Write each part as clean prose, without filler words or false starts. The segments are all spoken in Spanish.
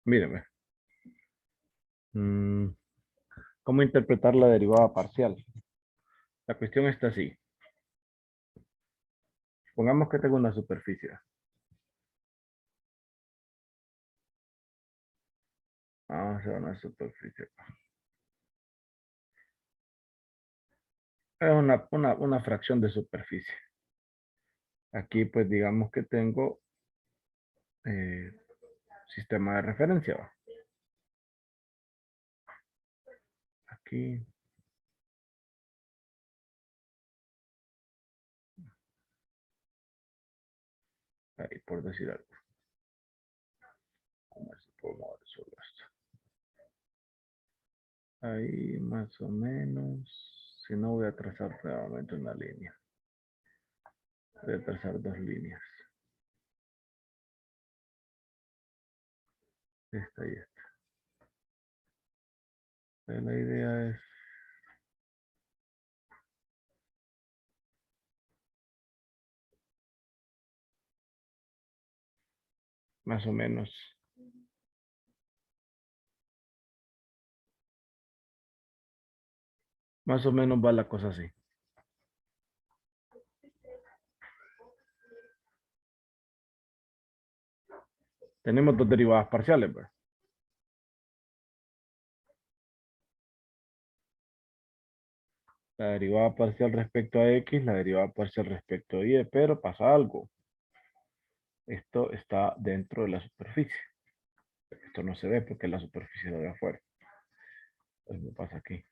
Míreme. mm, ¿Cómo interpretar la derivada parcial? La cuestión está así. Pongamos que tengo una superficie. Vamos a hacer una superficie. Es una fracción de superficie. Aquí pues digamos que tengo eh, sistema de referencia. ¿Va? Aquí. Ahí por decir algo. A ver si puedo mover solo esto. Ahí más o menos. Si no voy a trazar nuevamente una línea. Voy a trazar dos líneas. Esta y esta. La idea es más o menos. Más o menos va la cosa así. Tenemos dos derivadas parciales, ¿verdad? La derivada parcial respecto a X, la derivada parcial respecto a Y, pero pasa algo. Esto está dentro de la superficie. Esto no se ve porque la superficie lo ve afuera. Entonces me pasa aquí.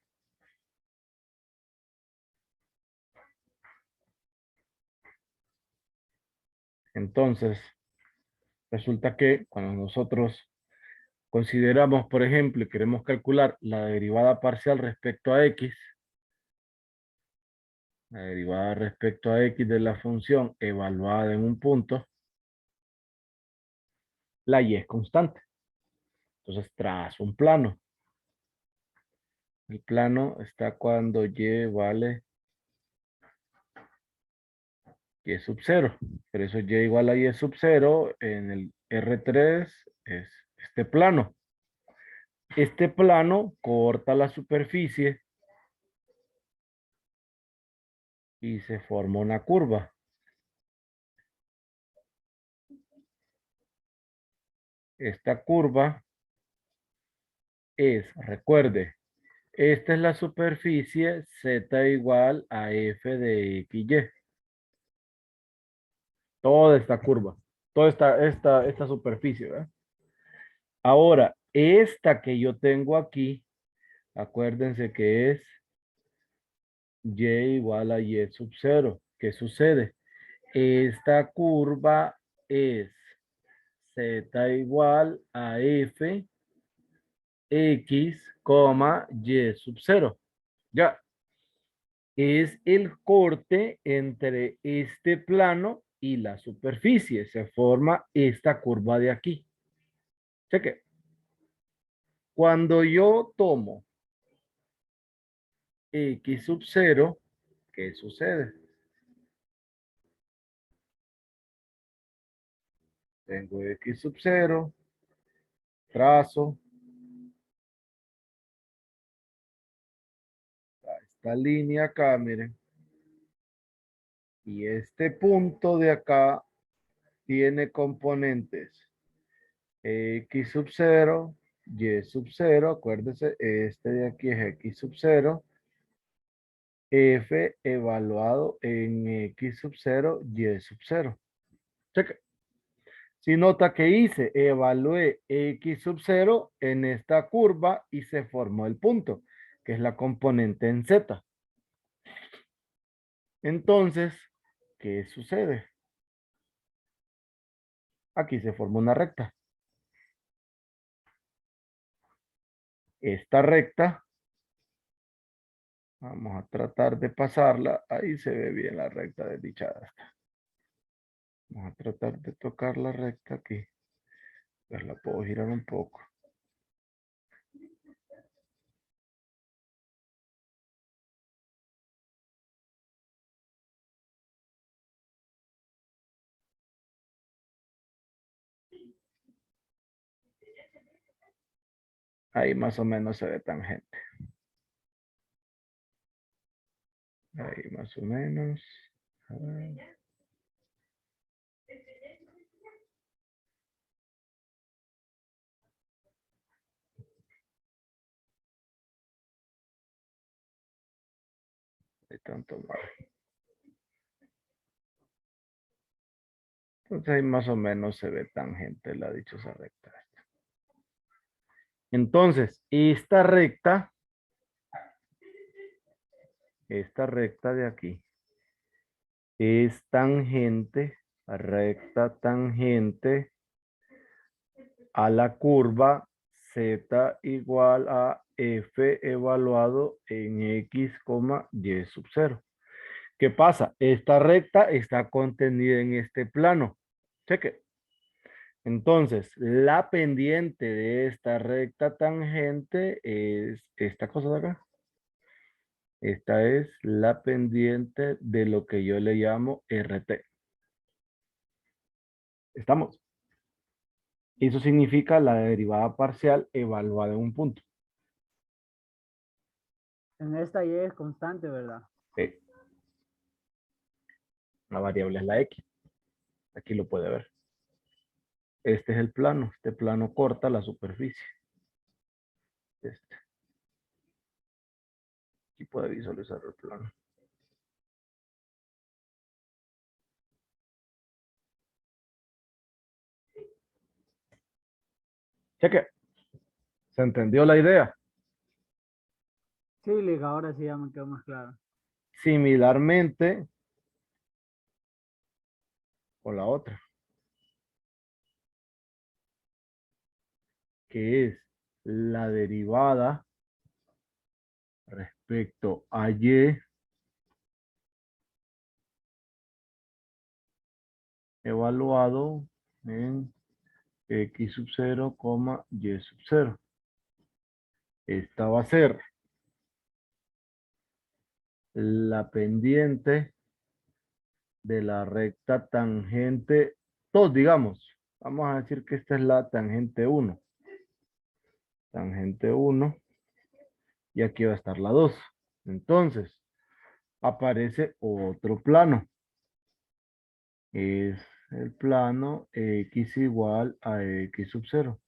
Entonces, resulta que cuando nosotros consideramos, por ejemplo, y queremos calcular la derivada parcial respecto a X, la derivada respecto a X de la función evaluada en un punto, la Y es constante. Entonces, trazo un plano. El plano está cuando Y vale Y sub 0. Por eso Y igual a Y sub 0 en el R3 es este plano. Este plano corta la superficie y se forma una curva. Esta curva es, recuerde, esta es la superficie Z igual a F de XY. Toda esta curva, toda esta superficie, ¿verdad? Ahora, esta que yo tengo aquí, acuérdense que es Y igual a Y sub 0. ¿Qué sucede? Esta curva es Z igual a F X, Y sub 0. Ya. Es el corte entre este plano y la superficie. Se forma esta curva de aquí. Cheque. Cuando yo tomo X sub 0, ¿qué sucede? Tengo X sub 0, trazo esta línea acá, miren. Y este punto de acá tiene componentes X sub 0, Y sub 0, acuérdense, este de aquí es X sub 0, F evaluado en X sub 0, Y sub 0. Cheque. Si nota que hice, evalué X sub 0 en esta curva y se formó el punto, que es la componente en Z. Entonces, ¿qué sucede? Aquí se forma una recta. Esta recta, vamos a tratar de pasarla. Ahí se ve bien la recta desdichada. Vamos a tratar de tocar la recta aquí. Pues la puedo girar un poco. Ahí más o menos se ve tangente. Ahí más o menos. A ver. De tanto más. Entonces ahí más o menos se ve tangente la dichosa recta. Entonces, esta recta de aquí, es tangente, recta tangente a la curva z igual a f evaluado en x, y sub 0. ¿Qué pasa? Esta recta está contenida en este plano. Cheque. Entonces, la pendiente de esta recta tangente es esta cosa de acá. Esta es la pendiente de lo que yo le llamo RT. ¿Estamos? Eso significa la derivada parcial evaluada en un punto. En esta y es constante, ¿verdad? Sí. La variable es la X. Aquí lo puede ver. Este es el plano. Este plano corta la superficie. Este. Aquí puede visualizar el plano. Cheque. ¿Se entendió la idea? Sí, Liga, ahora sí ya me quedó más claro. Similarmente con la otra, que es la derivada respecto a y evaluado en x sub 0, y sub 0. Esta va a ser la pendiente de la recta tangente 2, digamos. Vamos a decir que esta es la tangente 1. Tangente 1. Y aquí va a estar la 2. Entonces, aparece otro plano. Es el plano x igual a x sub 0.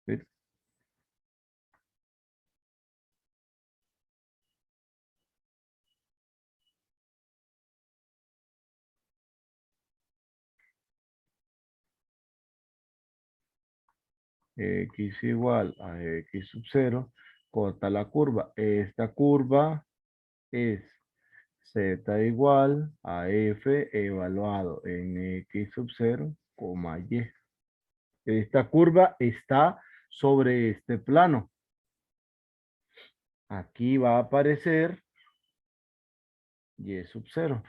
¿Sí? X igual a x sub 0, corta la curva. Esta curva es z igual a f evaluado en x sub 0, y. Esta curva está sobre este plano. Aquí va a aparecer y sub 0.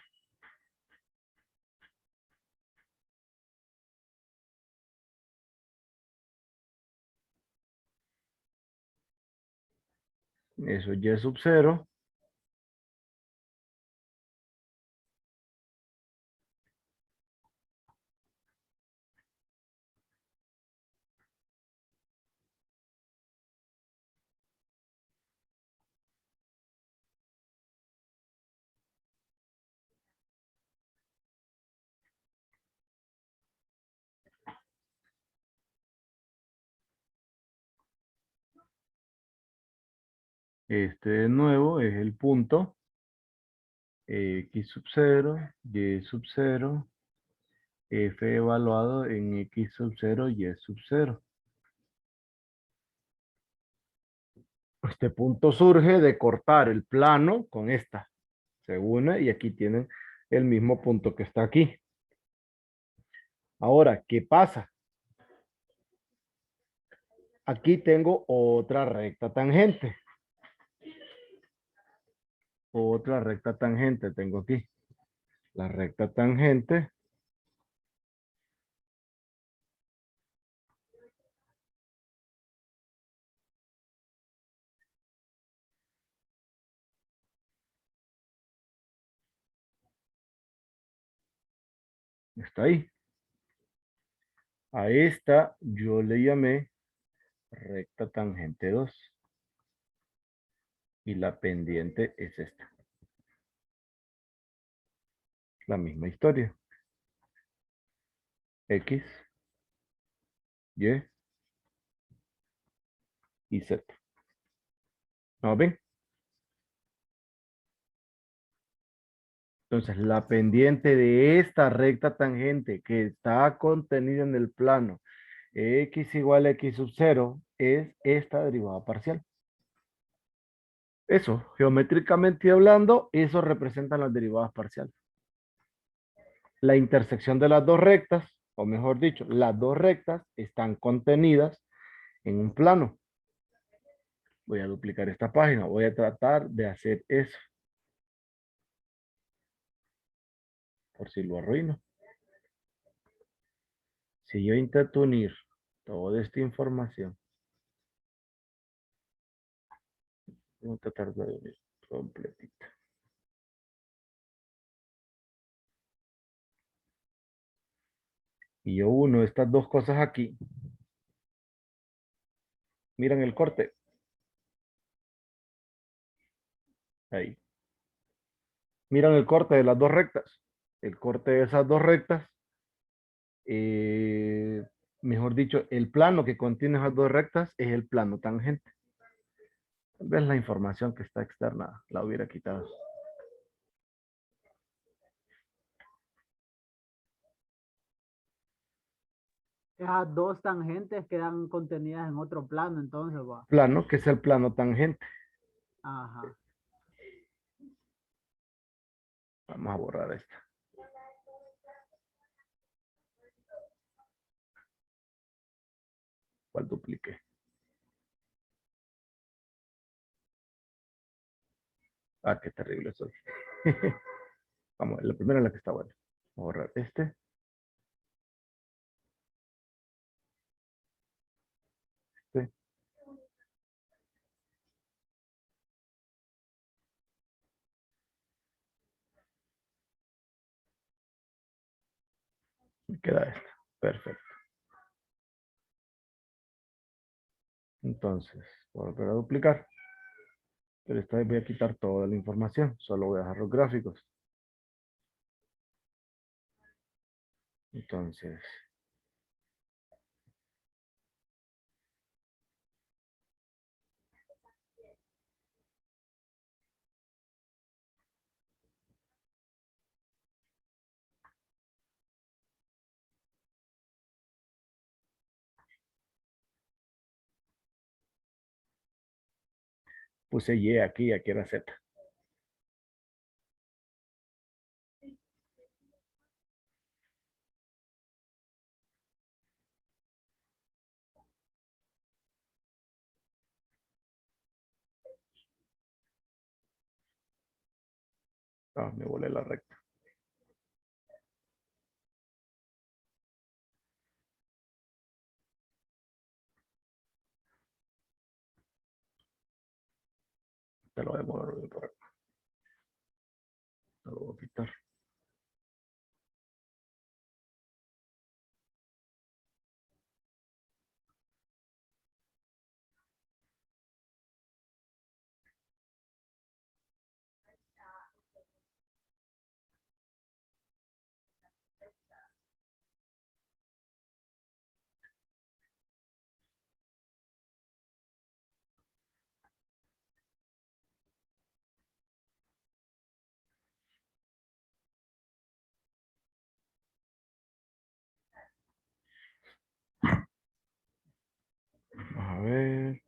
Eso y sub 0. Este de nuevo es el punto x sub 0, y sub 0, f evaluado en x sub 0, y sub 0. Este punto surge de cortar el plano con esta. Se une y aquí tienen el mismo punto que está aquí. Ahora, ¿qué pasa? Aquí tengo otra recta tangente. Otra recta tangente tengo aquí. La recta tangente Está ahí. A esta yo le llamé recta tangente 2. Y la pendiente es esta. La misma historia. X, Y y Z. ¿No ven? Entonces, la pendiente de esta recta tangente que está contenida en el plano x igual a x sub 0 es esta derivada parcial. Eso, geométricamente hablando, eso representan las derivadas parciales. La intersección de las dos rectas, o mejor dicho, las dos rectas están contenidas en un plano. Voy a duplicar esta página, voy a tratar de hacer eso, por si lo arruino. Si yo intento unir toda esta información, voy a tratar de unir completita. Y yo uno estas dos cosas aquí. Miren el corte. Ahí. Miran el corte de las dos rectas. El corte de esas dos rectas, eh, mejor dicho, el plano que contiene esas dos rectas es el plano tangente. Tal vez la información que está externa la hubiera quitado. Esas dos tangentes quedan contenidas en otro plano, entonces, va. Plano, que es el plano tangente. Ajá. Vamos a borrar esta. ¿Cuál dupliqué? Ah, qué terrible soy. Vamos, la primera es la que está buena. Vamos a borrar este. Este. Me queda esta. Perfecto. Entonces, voy a volver a duplicar. Pero esta vez voy a quitar toda la información. Solo voy a dejar los gráficos. Entonces, puse Y aquí, aquí era Z. Ah, me volé la recta. Te lo voy a mover por acá. Te lo voy a quitar. Vamos a ver.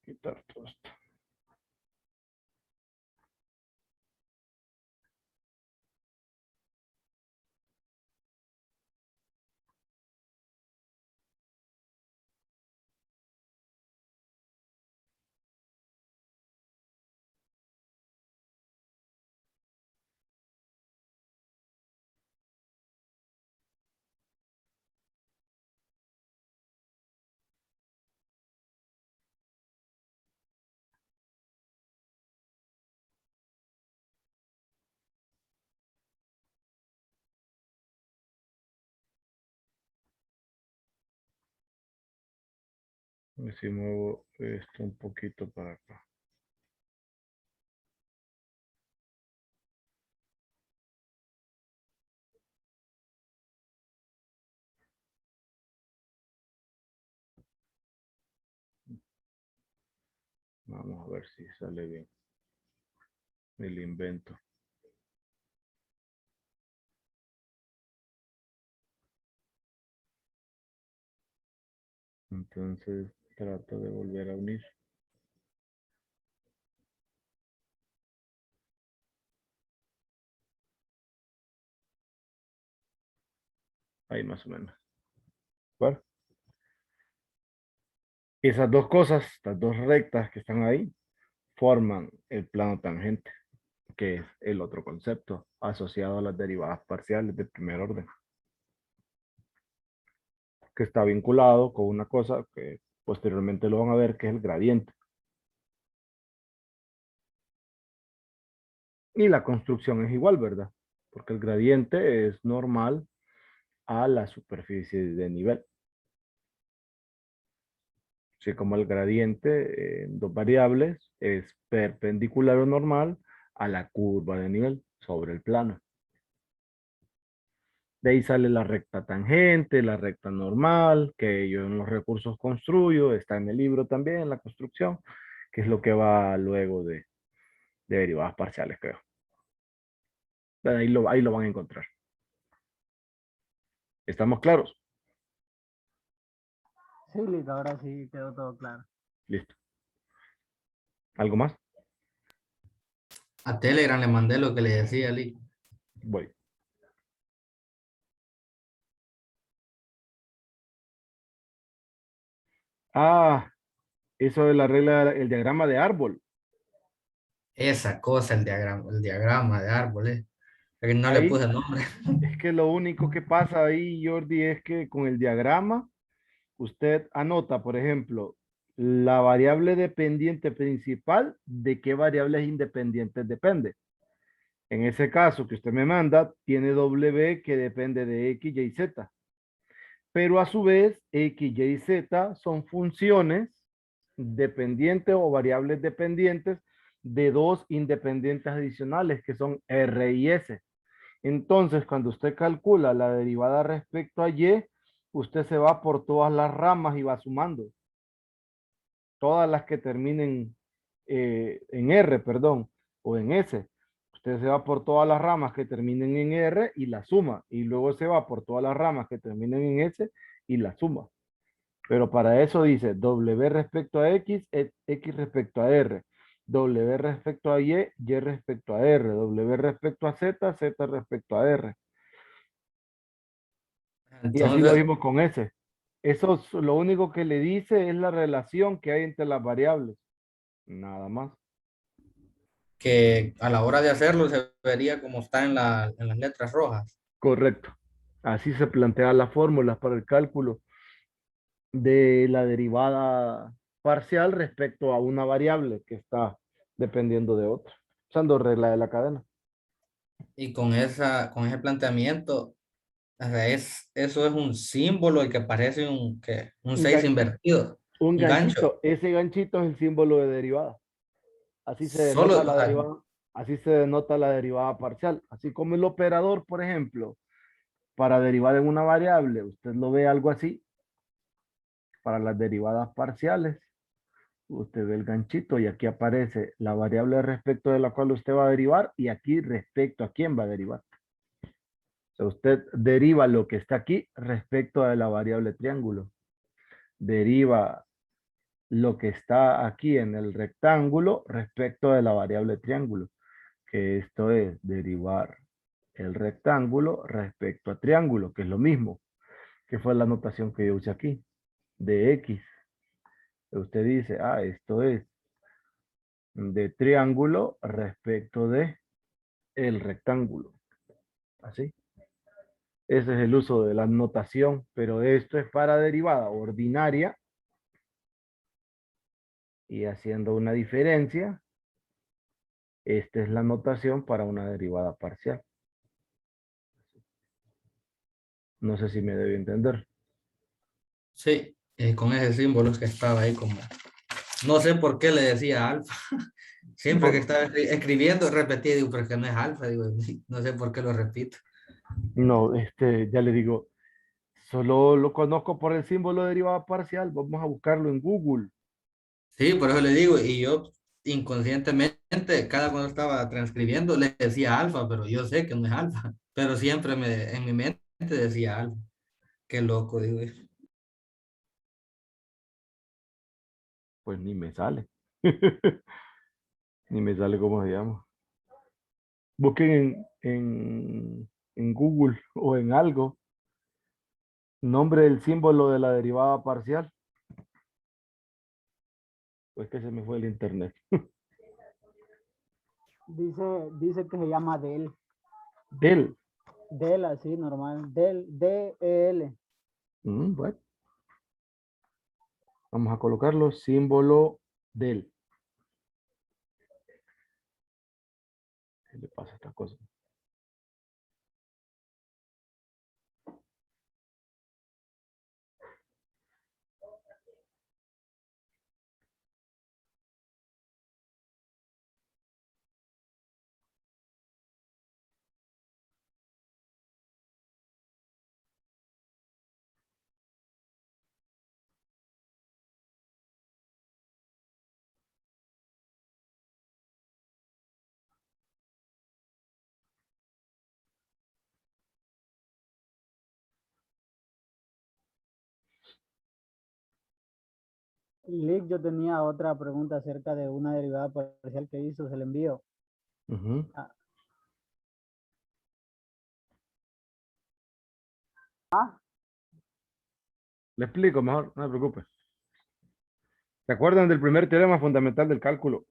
Quitar todo esto. Y si muevo esto un poquito para acá. Vamos a ver si sale bien el invento. Entonces trato de volver a unir. Ahí más o menos. Bueno, esas dos cosas, las dos rectas que están ahí, forman el plano tangente, que es el otro concepto asociado a las derivadas parciales de primer orden, que está vinculado con una cosa que posteriormente lo van a ver, que es el gradiente. Y la construcción es igual, ¿verdad? Porque el gradiente es normal a la superficie de nivel. Así como el gradiente en dos variables es perpendicular o normal a la curva de nivel sobre el plano. De ahí sale la recta tangente, la recta normal, que yo en los recursos construyo, está en el libro también, en la construcción, que es lo que va luego de derivadas parciales, creo. Ahí lo van a encontrar. ¿Estamos claros? Sí, listo, ahora sí quedó todo claro. Listo. ¿Algo más? A Telegram le mandé lo que le decía, Lee. Voy. Ah, eso de la regla, el diagrama de árbol. Esa cosa, el diagrama de árboles. Que no le Ahí puse nombre. es que lo único que pasa ahí, Jordi, es que con el diagrama usted anota, por ejemplo, la variable dependiente principal, de qué variables independientes depende. En ese caso que usted me manda, tiene W que depende de X, Y, Z. Pero a su vez, X, Y, Z son funciones dependientes o variables dependientes de dos independientes adicionales que son R y S. Entonces, cuando usted calcula la derivada respecto a Y, usted se va por todas las ramas y va sumando. Todas las que terminen en R, perdón, o en S. Usted se va por todas las ramas que terminen en R y la suma. Y luego se va por todas las ramas que terminen en S y la suma. Pero para eso dice W respecto a X, X respecto a R. W respecto a Y, Y respecto a R. W respecto a Z, Z respecto a R. Y así lo Entonces, vimos con S. Eso lo único que le dice es la relación que hay entre las variables. Nada más. que a la hora de hacerlo se vería como está en las letras rojas. Correcto. Así se plantea las fórmulas para el cálculo de la derivada parcial respecto a una variable que está dependiendo de otra, usando regla de la cadena. Y con ese planteamiento, o sea, eso es un símbolo y que parece un Un, 6 gan- invertido, un un gancho. ganchito, ese ganchito es el símbolo de derivada. Así se Solo, denota o la sea, derivada, así se denota la derivada parcial. Así como el operador, por ejemplo, para derivar en una variable, usted lo ve algo así, para las derivadas parciales. Usted ve el ganchito y aquí aparece la variable respecto de la cual usted va a derivar y aquí respecto a quién va a derivar. O sea, usted deriva lo que está aquí respecto a la variable triángulo. Deriva lo que está aquí en el rectángulo respecto de la variable triángulo, que esto es derivar el rectángulo respecto a triángulo, que es lo mismo, que fue la notación que yo usé aquí, de X. Usted dice, ah, esto es de triángulo respecto de el rectángulo. Así. Ese es el uso de la notación, pero esto es para derivada ordinaria y haciendo una diferencia, esta es la notación para una derivada parcial. No sé si me debe entender. sí. con ese símbolo es que estaba ahí como, no sé por qué le decía alfa. Siempre que No, estaba escribiendo repetía, digo, pero es que no es alfa, digo, no sé por qué lo repito. no, ya le digo, solo lo conozco por el símbolo de derivada parcial. Vamos a buscarlo en Google. Sí, por eso le digo, y yo inconscientemente, cada cuando estaba transcribiendo, le decía alfa, pero yo sé que no es alfa, pero siempre en mi mente decía alfa. Qué loco, digo. Pues ni me sale. Ni me sale cómo se llama. Busquen en Google o en algo nombre del símbolo de la derivada parcial. Pues que se me fue el internet. Dice que se llama Del. Del. Del, así, normal. Del, D-E-L. Bueno, vamos a colocarlo símbolo del. ¿Qué le pasa a esta cosa? Lick, yo tenía otra pregunta acerca de una derivada parcial que hizo, se le envío. Ujú. Ah, ah, Le explico mejor, no se preocupe. ¿Se acuerdan del primer teorema fundamental del cálculo?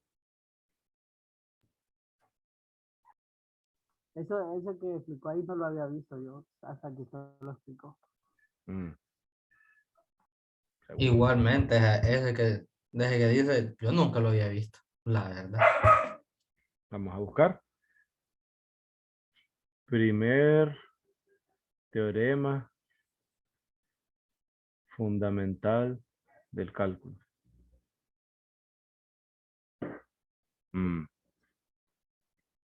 eso que explicó ahí no lo había visto yo, hasta que usted lo explicó. Mm, seguro. Igualmente, desde que dice, yo nunca lo había visto, la verdad. Vamos a buscar. Primer teorema fundamental del cálculo. Mm.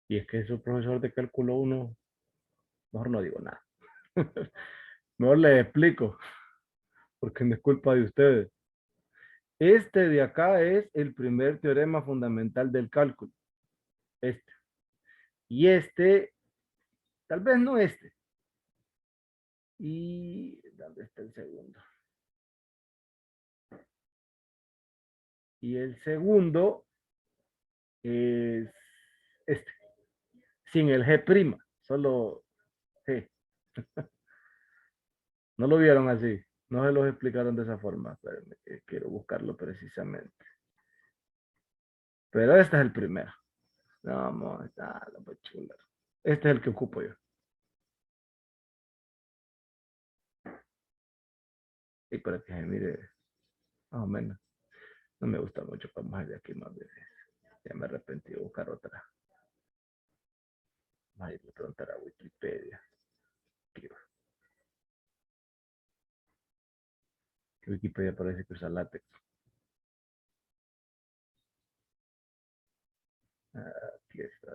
Y es que su profesor de cálculo uno, mejor no digo nada. Mejor les explico, porque no es culpa de ustedes. Este de acá es el primer teorema fundamental del cálculo. Este. Y este, tal vez no este. ¿Y dónde está el segundo? Y el segundo es este, sin el G', solo G. No lo vieron así, no se los explicaron de esa forma. Espérenme, que quiero buscarlo precisamente. Pero este es el primero. Vamos, está la pechula. Este es el que ocupo yo. Y para que se mire más o menos. No me gusta mucho, vamos a ir de aquí más veces. Ya me arrepentí de buscar otra. Vamos a ir a preguntar a Wikipedia. Que Wikipedia parece que usa látex. Aquí está.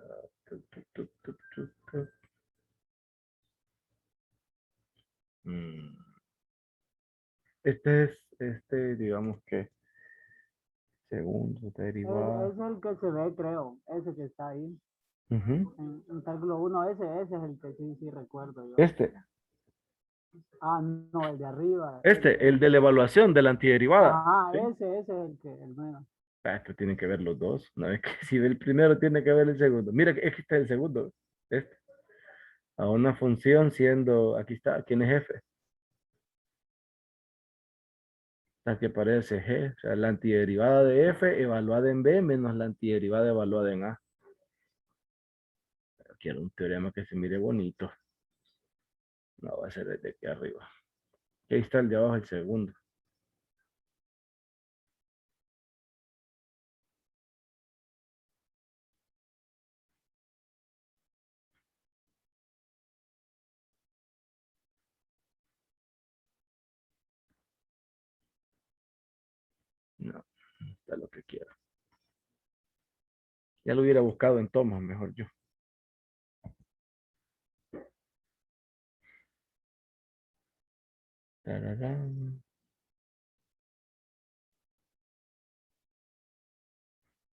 Mm. Digamos que segundo derivado. Es el que se ve, creo, ese que está ahí. Ujú. En cálculo uno ese es el que sí recuerdo yo. Este, Ah, no, el de arriba. el de la evaluación de la antiderivada. Ajá, ¿Sí? ese es el nuevo. Esto tienen que ver los dos. Una vez que si ve el primero, tiene que ver el segundo. Mira, es que está el segundo. Este. A una función siendo, aquí está, ¿quién es f? La que parece g, o sea, la antiderivada de f evaluada en b menos la antiderivada evaluada en a. Quiero un teorema que se mire bonito. No va a ser desde aquí arriba. Ahí está el de abajo, el segundo. No, está lo que quiera. Ya lo hubiera buscado en tomas, mejor yo. Tararán.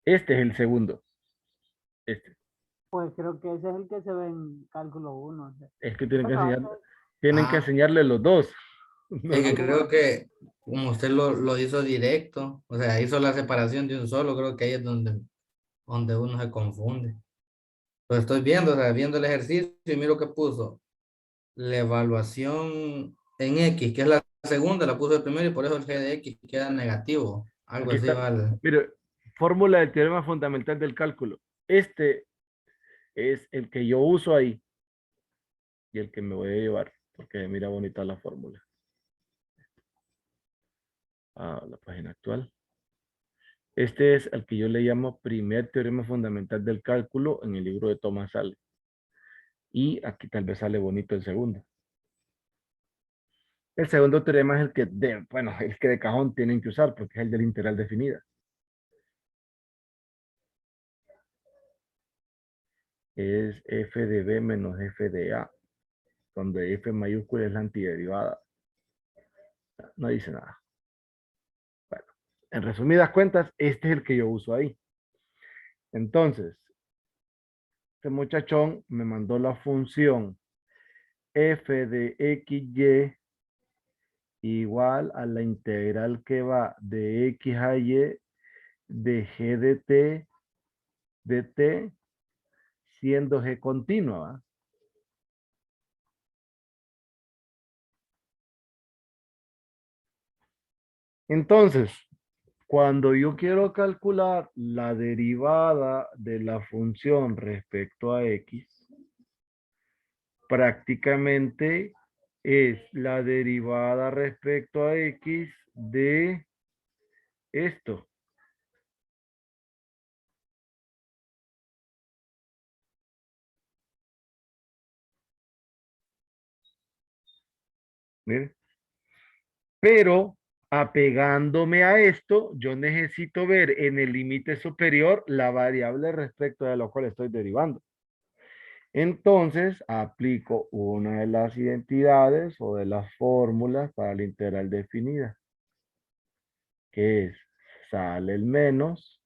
Este es el segundo. Este. Pues creo que ese es el que se ve en cálculo 1. Es que tienen que Bueno, enseñar, tienen que Ah, enseñarle los dos. No es los que dos. creo que como usted lo hizo directo, o sea, hizo la separación de un solo, creo que ahí es donde uno se confunde. Pues estoy viendo, o sea, viendo el ejercicio y miro que puso la evaluación en X, que es la segunda, la puso de primero y por eso el G de X queda negativo. Algo Aquí así está. vale. Mire, fórmula del teorema fundamental del cálculo. Este es el que yo uso ahí y el que me voy a llevar, porque mira bonita la fórmula. Ah, la página actual. Este es el que yo le llamo primer teorema fundamental del cálculo en el libro de Thomas Sale. Y aquí tal vez sale bonito el segundo. El segundo teorema es el que bueno, el que de cajón tienen que usar porque es el de la integral definida. Es f de b menos f de a, donde f mayúscula es la antiderivada. No dice nada. Bueno, en resumidas cuentas, este es el que yo uso ahí. Entonces, este muchachón me mandó la función f de xy igual a la integral que va de x a y de g de t siendo g continua, ¿va? Entonces, cuando yo quiero calcular la derivada de la función respecto a x, prácticamente es la derivada respecto a x de esto. Miren. Pero apegándome a esto, yo necesito ver en el límite superior la variable respecto de lo cual estoy derivando. Entonces, aplico una de las identidades o de las fórmulas para la integral definida, que es sale el menos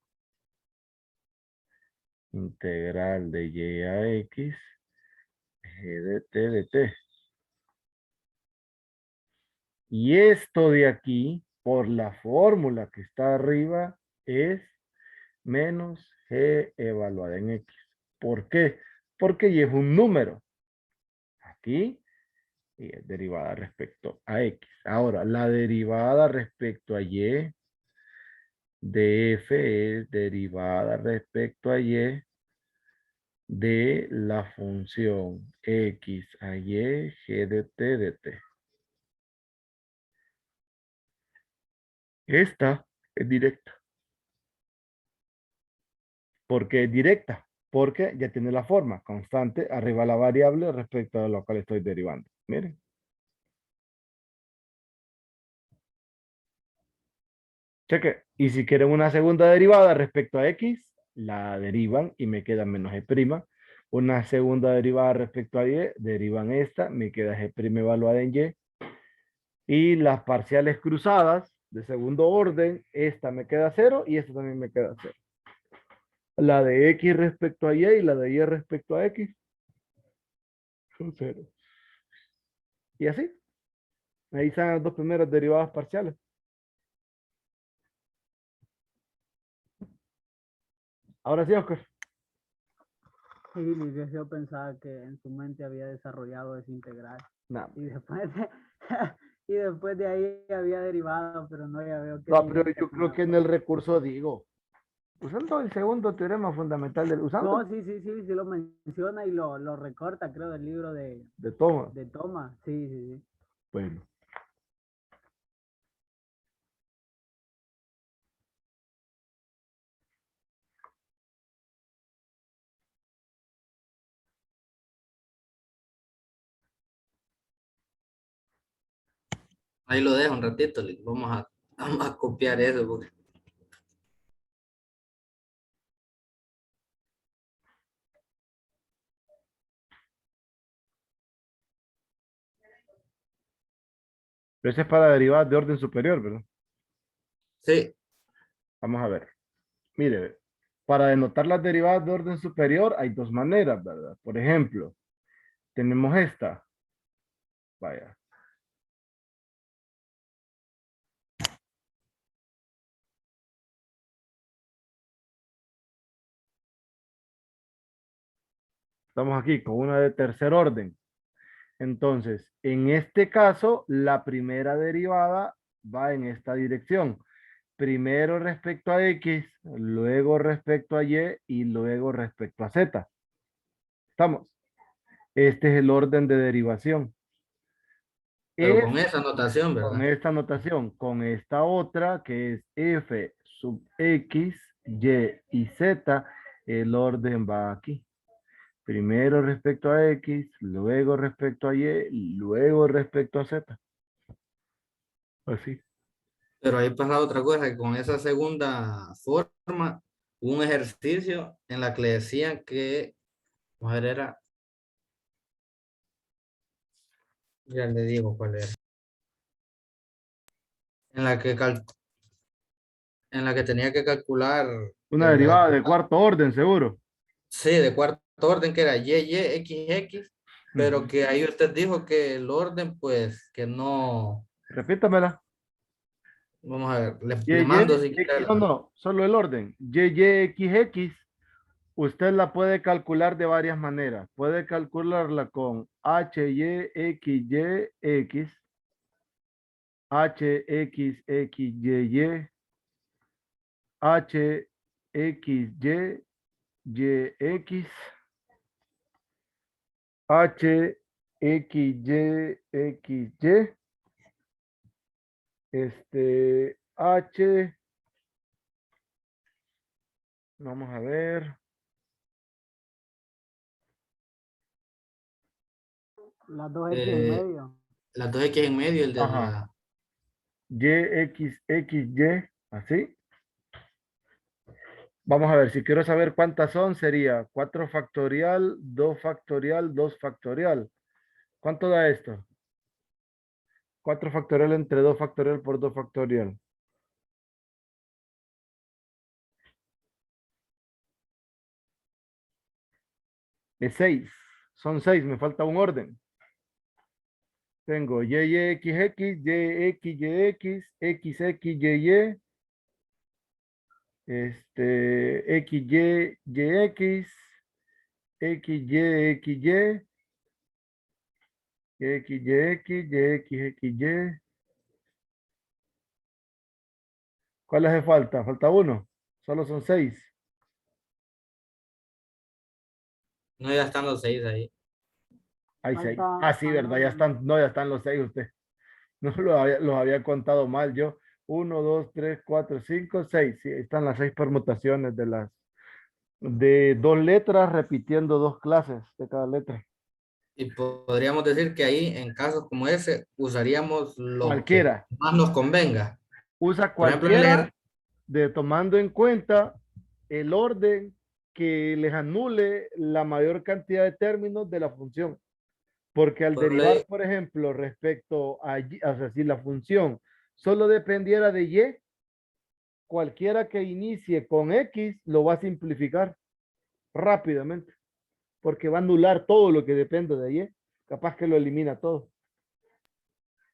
integral de y a x g de t. Y esto de aquí, por la fórmula que está arriba, es menos g evaluada en x. ¿Por qué? Porque y es un número. Aquí y es derivada respecto a x. Ahora, la derivada respecto a y de f es derivada respecto a y de la función x a y g de t. Esta es directa. ¿Por qué es directa? Porque ya tiene la forma constante arriba la variable respecto a lo cual estoy derivando. Miren. Cheque. Y si quieren una segunda derivada respecto a x, la derivan y me queda menos g'. Una segunda derivada respecto a y, derivan esta, me queda g' evaluada en y. Y las parciales cruzadas de segundo orden, esta me queda 0 y esta también me queda 0. La de x respecto a y la de y respecto a x son 0. Y así, ahí están las dos primeras derivadas parciales. Ahora sí, Oscar. Sí, Luis, yo pensaba que en su mente había desarrollado ese integral. No, Y después de, y después de ahí había derivado, pero no, ya veo que es no, pero directa yo con creo la que en el recurso digo, usando el segundo teorema fundamental del No, usando sí lo menciona y lo recorta, creo, del libro de toma. de Toma. Sí, sí, sí. Bueno, Ahí lo dejo un ratito, vamos a copiar eso porque Pero ese es para derivadas de orden superior, ¿verdad? Sí, Vamos a ver. Mire, para denotar las derivadas de orden superior hay dos maneras, ¿verdad? Por ejemplo, tenemos esta. Vaya. Estamos aquí con una de tercer orden. Entonces, en este caso, la primera derivada va en esta dirección. Primero respecto a X, luego respecto a Y luego respecto a Z. ¿Estamos? Este es el orden de derivación. pero Es con esa notación, con ¿verdad? esta notación, con esta otra que es F sub X, Y y Z, el orden va aquí. Primero respecto a X, luego respecto a Y, luego respecto a Z. Así. Pero ahí pasa otra cosa, que con esa segunda forma, hubo un ejercicio en la que le decían que, mujer era, ya le digo cuál era, en la que, en la que tenía que calcular Una la derivada de cuarto orden, seguro. C de cuarto orden, que era X, pero Ujú. que ahí usted dijo que el orden, pues, que no, Repítamela. vamos a ver, Y, le mando si X, quiere. no, no, solo el orden. X, usted la puede calcular de varias maneras. Puede calcularla con X, Y, Y, YX, Y, vamos a ver, Las dos X en eh, medio. las dos X en medio, el de ajá, la, Y, así. Vamos a ver, si quiero saber cuántas son, sería 4 factorial, 2 factorial, 2 factorial. ¿Cuánto da esto? 4 factorial entre 2 factorial por 2 factorial. Es 6. Son 6, me falta un orden. Tengo YXX, YXYX, XXYY, XYYX, XYXY, YXYX, YXXY. ¿Cuál hace falta? Falta uno. Solo son 6. no, ya están los 6 ahí. Hay 6. Ah, Falta sí, al ¿verdad? Ya orden. están, no, ya están los 6 usted. No los había contado mal yo. Uno, 2, 3, 4, 5, 6. Sí, ahí están las 6 permutaciones de dos letras repitiendo dos clases de cada letra. Y podríamos decir que ahí, en casos como ese, usaríamos lo que Cualquiera. más nos convenga. Usa Por ejemplo, en el cualquiera de tomando en cuenta el orden que les anule la mayor cantidad de términos de la función. Porque al derivar, por ejemplo, respecto a y, o sea, si la función solo dependiera de y, cualquiera que inicie con x lo va a simplificar rápidamente, porque va a anular todo lo que depende de y. Capaz que lo elimina todo.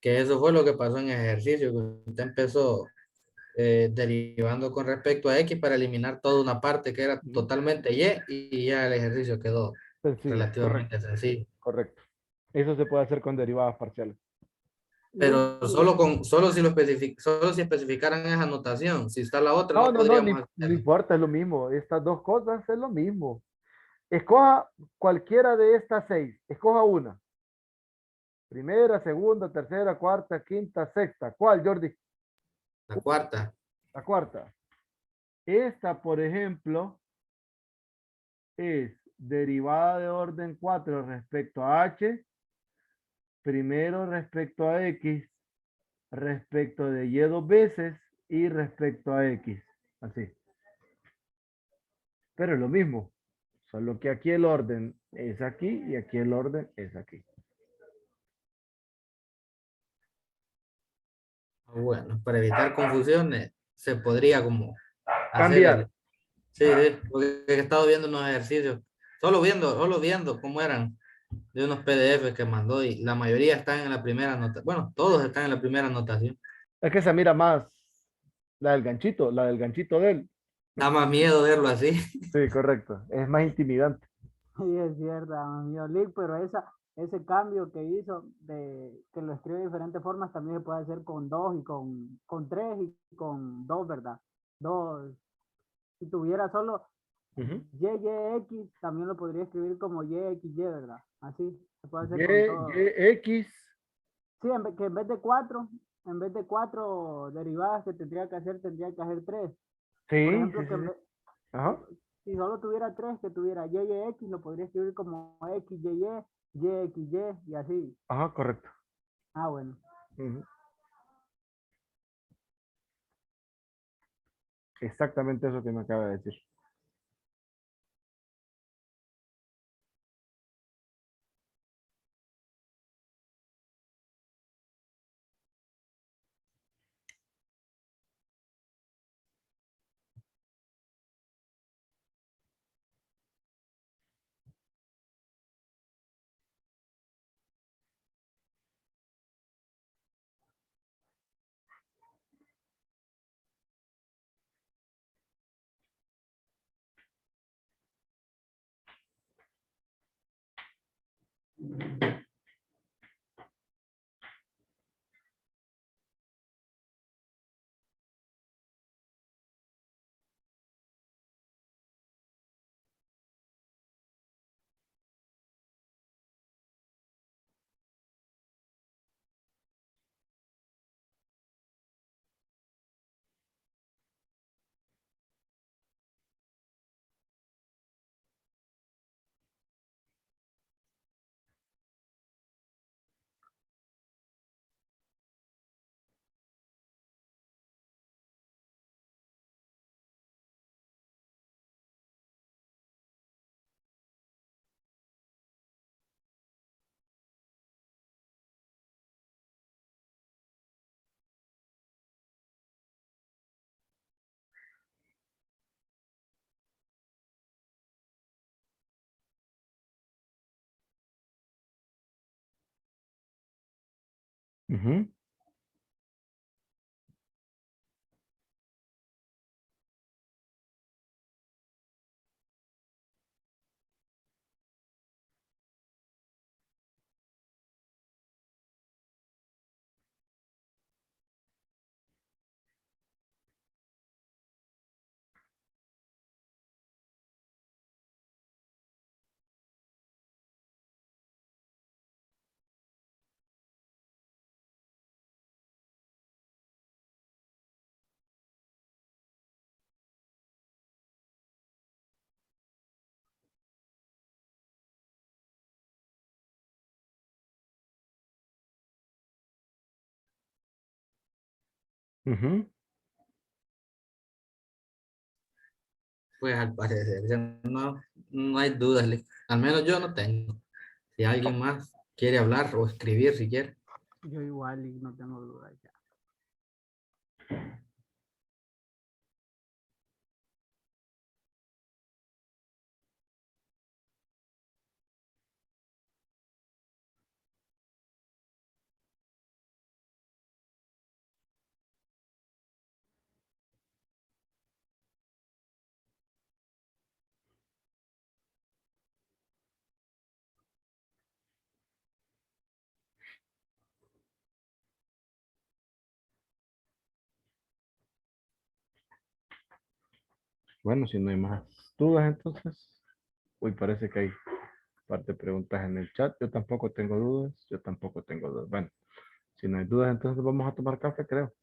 que eso fue lo que pasó en el ejercicio, que usted empezó derivando con respecto a X para eliminar toda una parte que era Ujú. totalmente Y ya el ejercicio quedó Sencillo, correcto, relativamente sencillo. correcto. Eso se puede hacer con derivadas parciales. Pero solo si solo si especificaran esa notación, si está la otra No, no no, no, podríamos no hacerlo. importa, es lo mismo. Estas dos cosas es lo mismo. Escoja cualquiera de estas 6. Escoja una. Primera, segunda, tercera, cuarta, quinta, sexta. ¿Cuál, Jordi? La cuarta, La cuarta. Esta, por ejemplo, es derivada de orden 4 respecto a h, primero respecto a x, respecto de y dos veces y respecto a x. Así. Pero es lo mismo. Solo que aquí el orden es aquí y aquí el orden es aquí. Bueno, para evitar confusiones, se podría como hacer Cambiar. el... Sí, sí, porque he estado viendo unos ejercicios, solo viendo cómo eran de unos PDF que mandó y la mayoría están en la primera nota. Bueno, todos están en la primera anotación. Es que se mira más la del ganchito de él. Da más miedo verlo así. Sí, correcto. Es más intimidante. Sí, es cierto, amigo Lick, pero ese cambio que hizo de que lo escribe de diferentes formas también se puede hacer con dos y con tres y con dos, ¿verdad? Dos. Si tuviera solo Ujú. YYX, también lo podría escribir como YXY, ¿verdad? Así se puede hacer Y, con todo. X. Sí, que en vez de cuatro derivadas que tendría que hacer tres. Por Sí, sí, ejemplo, sí, sí. Ajá. si solo tuviera tres, que tuviera YYX, lo podría escribir como XYY, YXY y así. Ajá, correcto. Ah, bueno. Ujú. Exactamente eso que me acaba de decir. Ujú. Ujú. Pues al parecer, ya no hay dudas, al menos yo no tengo. Si alguien más quiere hablar o escribir si quiere. Yo igual y no tengo duda ya. Bueno, si no hay más dudas, entonces, uy, parece que hay parte de preguntas en el chat. Yo tampoco tengo dudas, yo tampoco tengo dudas. Bueno, si no hay dudas, entonces vamos a tomar café, creo.